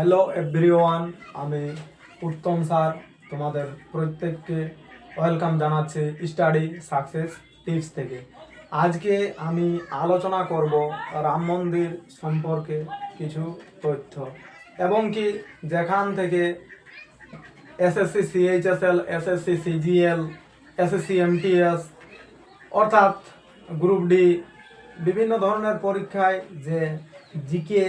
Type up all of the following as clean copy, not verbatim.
Hello everyone, আমি উত্তম sir তোমাদের প্রত্যেককে ওয়েলকাম জানাচ্ছি স্টাডি সাকসেস টিপস থেকে। আজকে আমি আলোচনা করব রাম মন্দির সম্পর্কে কিছু তথ্য এবং কি যেখান থেকে SSC CHSL, SSC CGL, SSC MTS অর্থাৎ গ্রুপ ডি বিভিন্ন ধরনের পরীক্ষায় যে জিকে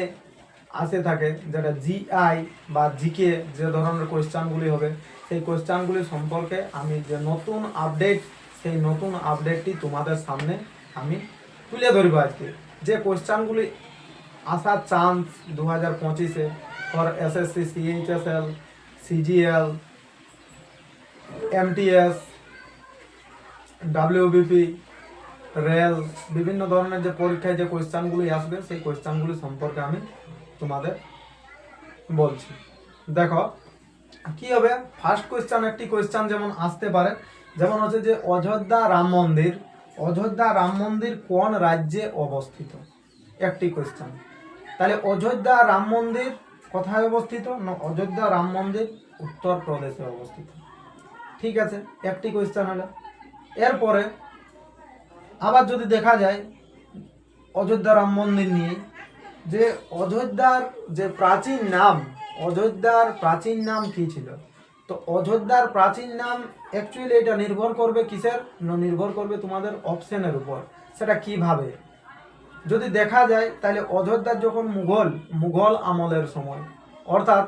আসে থাকে, যেটা জিআই বা জিকে যে ধরনের কোয়েশ্চানগুলি হবে, সেই কোয়েশ্চানগুলি সম্পর্কে আমি যে নতুন আপডেট, সেই নতুন আপডেটটি তোমাদের সামনে আমি তুলে ধরব। আজকে যে কোয়েশ্চানগুলি আসার চান্স 2025-এ for SSC CHSL, CGL, MTS, WBP, rail বিভিন্ন ধরনের যে পরীক্ষায় যে কোয়েশ্চানগুলি আসবে, সেই কোয়েশ্চানগুলি সম্পর্কে আমি তোমাদের বলছি। দেখো কি হবে। ফার্স্ট কোয়েশ্চান, একটি কোয়েশ্চান যেমন আসতে পারে, যেমন হচ্ছে যে অযোধ্যা রাম মন্দির কোন রাজ্যে অবস্থিত, একটি কোয়েশ্চান। তাহলে অযোধ্যা রাম মন্দির কোথায় অবস্থিত না, অযোধ্যা রাম মন্দির উত্তরপ্রদেশে অবস্থিত। ঠিক আছে, একটি কোয়েশ্চান হলো। এরপরে আবার যদি দেখা যায় অযোধ্যা রাম মন্দির নিয়ে, যে অযোধ্যার যে প্রাচীন নাম কি ছিল, তো অযোধ্যার প্রাচীন নাম অ্যাকচুয়ালি এটা নির্ভর করবে কিসের, নির্ভর করবে তোমাদের অপশনের উপর। সেটা কিভাবে যদি দেখা যায়, তাহলে অযোধ্যার যখন মুঘল আমলের সময়, অর্থাৎ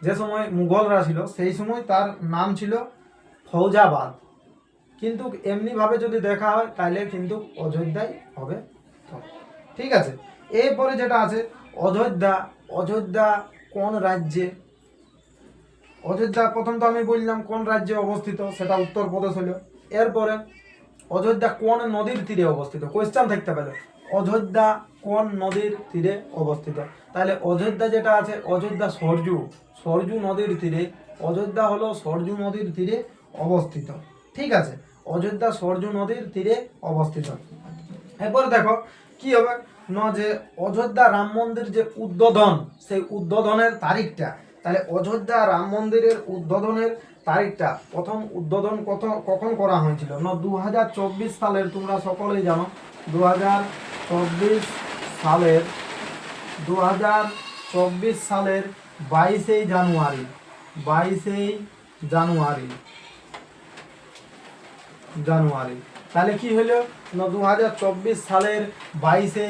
যে সময় মুঘলরা ছিল, সেই সময় তার নাম ছিল ফৌজাবাদ। কিন্তু এমনিভাবে যদি দেখা হয় তাহলে কিন্তু অযোধ্যায় হবে। ঠিক আছে, এরপরে যেটা আছে অযোধ্যা কোন রাজ্যে, অযোধ্যা প্রথম তো আমি বললাম কোন রাজ্যে অবস্থিত, সেটা উত্তরপ্রদেশ হলো। এরপরে অযোধ্যা কোন নদীর তীরে অবস্থিত, কোয়েশ্চেন থাকতে পারে অযোধ্যা কোন নদীর তীরে অবস্থিত। তাহলে অযোধ্যা যেটা আছে, অযোধ্যা সরজু নদীর তীরে, অযোধ্যা হলো সরজু নদীর তীরে অবস্থিত। ঠিক আছে, অযোধ্যা সরজু নদীর তীরে অবস্থিত। এরপরে দেখো কি হবে না, যে অযোধ্যা রাম মন্দির যে উদ্বোধন, সেই উদ্বোধনের তারিখটা, তাহলে অযোধ্যা রাম মন্দিরের উদ্বোধনের তারিখটা, প্রথম উদ্বোধন কখন করা হয়েছিল না, 2024 সালের, তোমরা সকলেই জানো 2024 সালের 22শে জানুয়ারি। তাহলে কি হলো না, 2024 সালের 22শে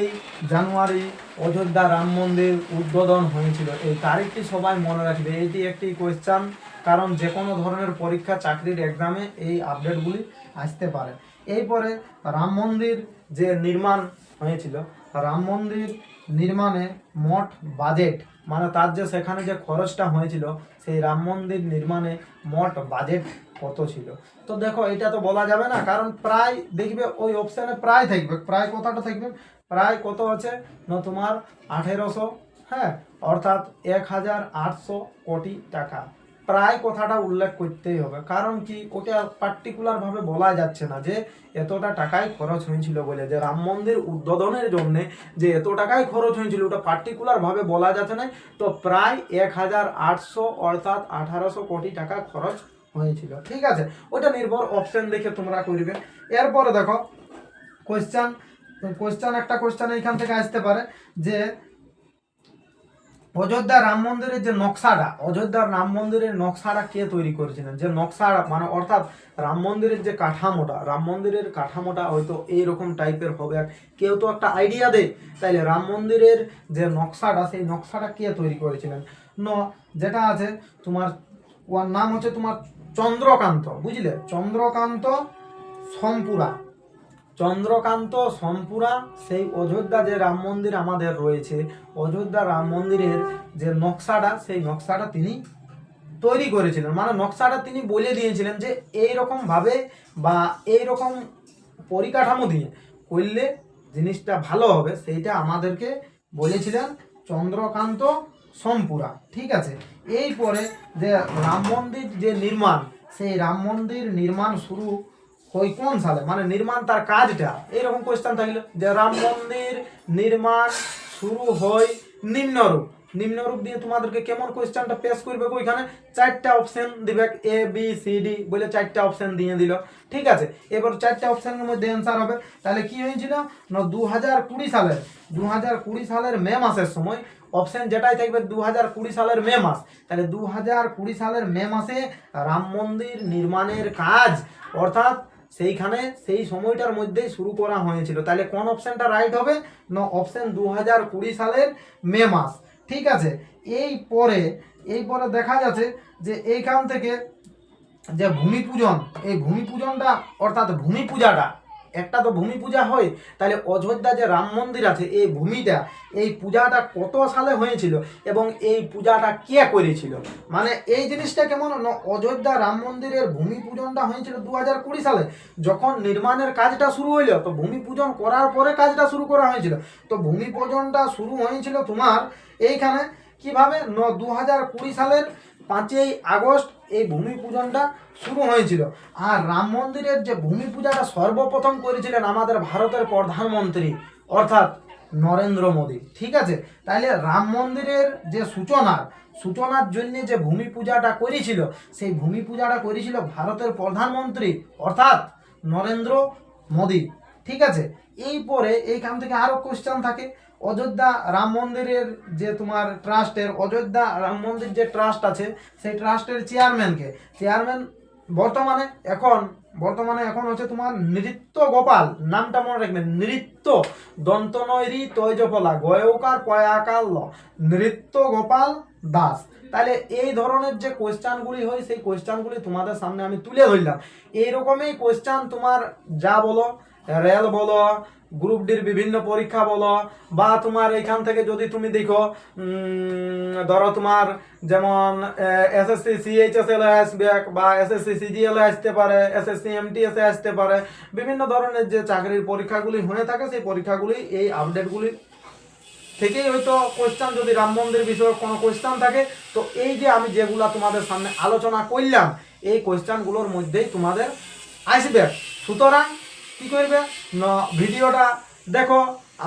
জানুয়ারি অযোধ্যা রাম মন্দির উদ্বোধন হয়েছিল। এই তারিখটি সবাই মনে রাখবে, এটি একটি কোয়েশ্চান, কারণ যে কোনো ধরনের পরীক্ষা, চাকরির এক্সামে এই আপডেটগুলি আসতে পারে। এরপরে রাম মন্দির যে নির্মাণ হয়েছিল, রাম মন্দির নির্মাণে মোট বাজেট, মানে তার যে সেখানে যে খরচটা হয়েছিল, সেই রাম মন্দির নির্মাণে মোট বাজেট কত ছিল। তো দেখো এটা তো বলা যাবে না, কারণ প্রায় দেখবে ওই অপশানে প্রায় থাকবে, প্রায় কথাটা থাকবে, প্রায় কত আছে না তোমার 1800, হ্যাঁ, অর্থাৎ 1800 কোটি টাকা। প্রায় কথাটা উল্লেখ করতেই হবে, কারণ কি ওটা পার্টিকুলার ভাবে বলা যাচ্ছে না যে এতটা টাকাই খরচ হয়েছিল বলে, যে রাম মন্দির উদ্বোধনের জন্য যে এত টাকাই খরচ হয়েছিল ওটা পার্টিকুলার ভাবে বলা যাচ্ছে না। তো প্রায় 1800 অর্থাৎ 1800 কোটি টাকা খরচ হয়েছিল। ঠিক আছে, ওটা নির্ভর অপশন দেখে তোমরা করবে। এরপরে দেখো কোয়েশ্চান একটা কোয়েশ্চান এইখান থেকে আসতে পারে, যে অযোধ্যা রাম মন্দিরের যে নকশাটা, অযোধ্যার রাম মন্দিরের নকশাটা কে তৈরি করেছিলেন, যে নকশাটা মানে অর্থাৎ রাম মন্দিরের যে কাঠামোটা হয়তো এইরকম টাইপের হবে, কেউ তো একটা আইডিয়া দেয়। তাইলে রাম মন্দিরের যে নকশাটা, সেই নকশাটা কে তৈরি করেছিলেন, যেটা আছে তোমার, ওর নাম হচ্ছে তোমার চন্দ্রকান্ত, বুঝলে, চন্দ্রকান্ত সম্পুরা। সেই অযোধ্যা যে রাম মন্দির আমাদের রয়েছে, অযোধ্যা রাম মন্দিরের যে নকশাটা, সেই নকশাটা তিনি তৈরি করেছিলেন, মানে নকশাটা তিনি বলে দিয়েছিলেন যে এইরকম ভাবে বা এইরকম পরিকাঠামো দিয়ে করলে জিনিসটা ভালো হবে, সেইটা আমাদেরকে বলেছিলেন চন্দ্রকান্ত সম্পুরা। ঠিক আছে, এরপরে যে রাম মন্দির যে নির্মাণ, সেই রাম মন্দির নির্মাণ শুরু হয় কোন সালে, মানে নির্মাণ তার কাজটা, এরকম কোয়েশ্চেন থাকলো যে রাম মন্দির নির্মাণ শুরু হয় নিম্নরূপ, নিম্নরূপ দিয়ে তোমাদেরকে কেমন কোয়েশ্চেনটা পেশ করবে, ওইখানে 4টা অপশন দিবে, এ বি সি ডি বলে 4টা অপশন দিয়ে দিল। ঠিক আছে, এবার 4টা অপশনের মধ্যে অ্যান্সার হবে। তাহলে কি হয়েছিল না 2020 সালের মে মাসের সময় অপশন যেটাই থাকবে 2020 সালের মে মাস, তাহলে 2020 সালের মে মাসে রাম মন্দির নির্মাণের কাজ অর্থাৎ সেইখানে সেই সময়টার মধ্যেই শুরু করা হয়েছিল। তাহলে কোন অপশনটা রাইট হবে না অপশন 2020 সালের মে মাস। ঠিক আছে, এই পরে দেখা যাচ্ছে যে এইখান থেকে যে ভূমি পূজন, এই ভূমি পূজনটা অর্থাৎ ভূমি পূজাটা, একটা তো ভূমি পূজা হয়, তাহলে অযোধ্যা যে রাম মন্দির আছে এই ভূমিটা, এই পূজাটা কত সালে হয়েছিল এবং এই পূজাটা কে করেছিল, মানে এই জিনিসটা কেমন না অযোধ্যা রাম মন্দিরের ভূমি পূজনটা হয়েছিল 2020 সালে, যখন নির্মাণের কাজটা শুরু হইল তো ভূমি পূজন করার পরে কাজটা শুরু করা হয়েছিল। তো ভূমি পূজনটা শুরু হয়েছিল তোমার এইখানে কিভাবে 2020 সালের 5ই আগস্ট এই ভূমি পূজনটা শুরু হয়েছিল। আর রাম মন্দিরের যে ভূমি পূজাটা সর্বপ্রথম করেছিলেন আমাদের ভারতের প্রধানমন্ত্রী অর্থাৎ নরেন্দ্র মোদী। ঠিক আছে, তাহলে রাম মন্দিরের যে সূচনার জন্য যে ভূমি পূজাটা করেছিল, সেই ভূমি পূজাটা করেছিল ভারতের প্রধানমন্ত্রী অর্থাৎ নরেন্দ্র মোদী। ঠিক আছে, এই পরে এইখান থেকে আরো কোশ্চেন থাকে, অযোধ্যা রাম মন্দিরের যে তোমার ট্রাস্টের অযোধ্যা রাম মন্দির যে ট্রাস্ট আছে সেই ট্রাস্টের চেয়ারম্যান বর্তমানে এখন হচ্ছে তোমার নৃত্য গোপাল, নামটা মনে রাখবেন, নৃত্য দন্তনৈরি তৈজফলা গয়কার পয়াকাল নৃত্য গোপাল দাস। তাহলে এই ধরনের যে কোয়েশ্চানগুলি হয় সেই কোয়েশ্চানগুলি তোমাদের সামনে আমি তুলে ধরলাম। এইরকমই কোয়েশ্চান তোমার যা বলো রেল বলো, গ্রুপ ডির বিভিন্ন পরীক্ষা বলো, বা তোমার এখান থেকে যদি তুমি দেখো ধরো তোমার যেমন এসএসসি সিএইচএসএল আসবে বা এসএসসি সিজিএল আসতে পারে, এসএসসি এমটিএস আসতে পারে, বিভিন্ন ধরনের যে চাকরির পরীক্ষাগুলি হয়ে থাকে সেই পরীক্ষাগুলি এই আপডেটগুলি থেকেই হয়তো কোয়েশ্চান, যদি রাম মন্দির বিষয়ে কোনো কোয়েশ্চান থাকে তো এই যে আমি যেগুলা তোমাদের সামনে আলোচনা করলাম এই কোয়েশ্চানগুলোর মধ্যেই তোমাদের আসবে। সুতরাং কি করবে না ভিডিওটা দেখো,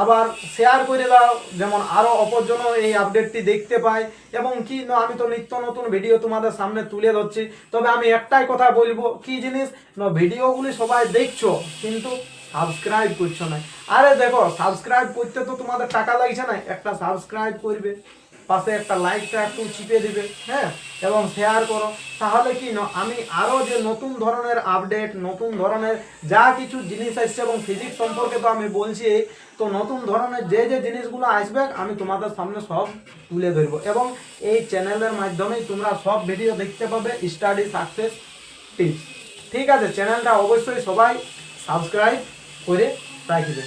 আবার শেয়ার করে দাও, যেমন আরও অপরজন এই আপডেটটি দেখতে পায়, এবং কি না আমি তো নিত্য নতুন ভিডিও তোমাদের সামনে তুলে ধরছি। তবে আমি একটাই কথা বলবো, কি জিনিস না ভিডিওগুলি সবাই দেখছো কিন্তু সাবস্ক্রাইব করছো না। আরে দেখো সাবস্ক্রাইব করতে তো তোমাদের টাকা লাগছে না, একটা সাবস্ক্রাইব করবে, পাশে একটা লাইকটা একটু চিপে দিবে, হ্যাঁ, এবং শেয়ার করো। তাহলে কি না আমি আরও যে নতুন ধরনের আপডেট, নতুন ধরনের যা কিছু জিনিস আসছে, এবং ফিজিক্স সম্পর্কে তো আমি বলছি, তো নতুন ধরনের যে যে জিনিসগুলো আসবে আমি তোমাদের সামনে সব তুলে ধরবো, এবং এই চ্যানেলের মাধ্যমেই তোমরা সব ভিডিও দেখতে পাবে স্টাডি সাকসেস টিপস। ঠিক আছে, চ্যানেলটা অবশ্যই সবাই সাবস্ক্রাইব করে রাখবে।